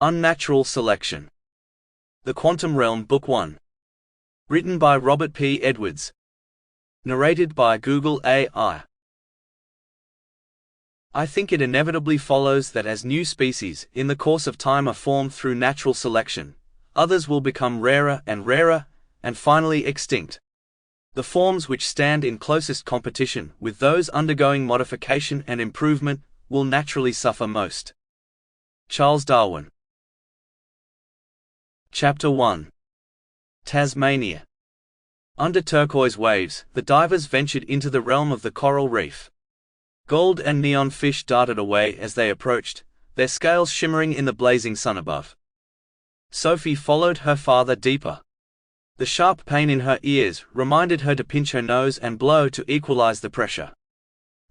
Unnatural Selection. The Quantum Realm Book 1. Written by Robert P. Edwards. Narrated by Google AI. I think it inevitably follows that as new species, in the course of time, are formed through natural selection, others will become rarer, and finally extinct. The forms which stand in closest competition with those undergoing modification and improvement will naturally suffer most. Charles Darwin. Chapter 1. Tasmania. Under turquoise waves, the divers ventured into the realm of the coral reef. Gold and neon fish darted away as they approached, their scales shimmering in the blazing sun above. Sophie followed her father deeper. The sharp pain in her ears reminded her to pinch her nose and blow to equalize the pressure.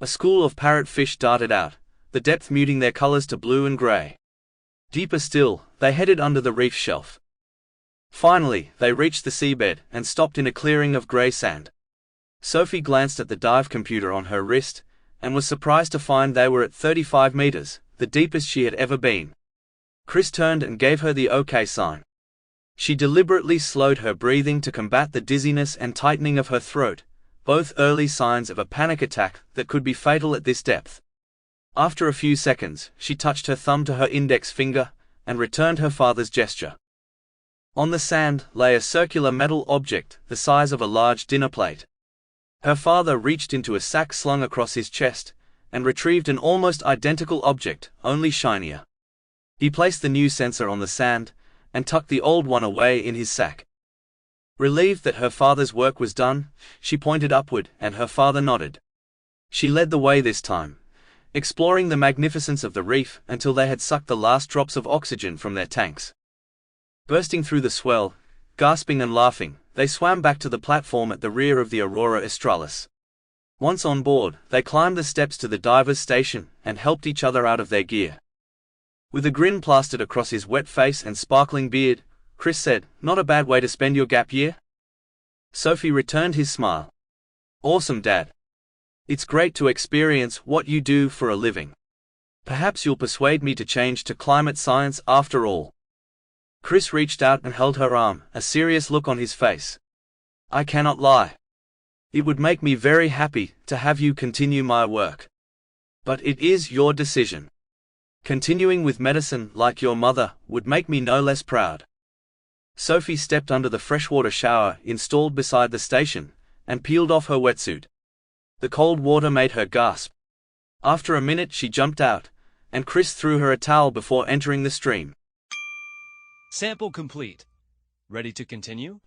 A school of parrotfish darted out, the depth muting their colors to blue and gray. Deeper still, they headed under the reef shelf. Finally, they reached the seabed and stopped in a clearing of gray sand. Sophie glanced at the dive computer on her wrist, and was surprised to find they were at 35 meters, the deepest she had ever been. Chris turned and gave her the OK sign. She deliberately slowed her breathing to combat the dizziness and tightening of her throat, both early signs of a panic attack that could be fatal at this depth. After a few seconds, she touched her thumb to her index finger, and returned her father's gesture. On the sand lay a circular metal object the size of a large dinner plate. Her father reached into a sack slung across his chest, and retrieved an almost identical object, only shinier. He placed the new sensor on the sand, and tucked the old one away in his sack. Relieved that her father's work was done, she pointed upward, and her father nodded. She led the way this time, exploring the magnificence of the reef until they had sucked the last drops of oxygen from their tanks. Bursting through the swell, gasping and laughing, they swam back to the platform at the rear of the Aurora Australis. Once on board, they climbed the steps to the divers' station and helped each other out of their gear. With a grin plastered across his wet face and sparkling beard, Chris said, "Not a bad way to spend your gap year?" Sophie returned his smile. "Awesome, Dad. It's great to experience what you do for a living. Perhaps you'll persuade me to change to climate science after all." Chris reached out and held her arm, a serious look on his face. "I cannot lie. It would make me very happy to have you continue my work. But it is your decision. Continuing with medicine like your mother would make me no less proud." Sophie stepped under the freshwater shower installed beside the station, and peeled off her wetsuit. The cold water made her gasp. After a minute she jumped out, and Chris threw her a towel before entering the stream. Sample complete. Ready to continue?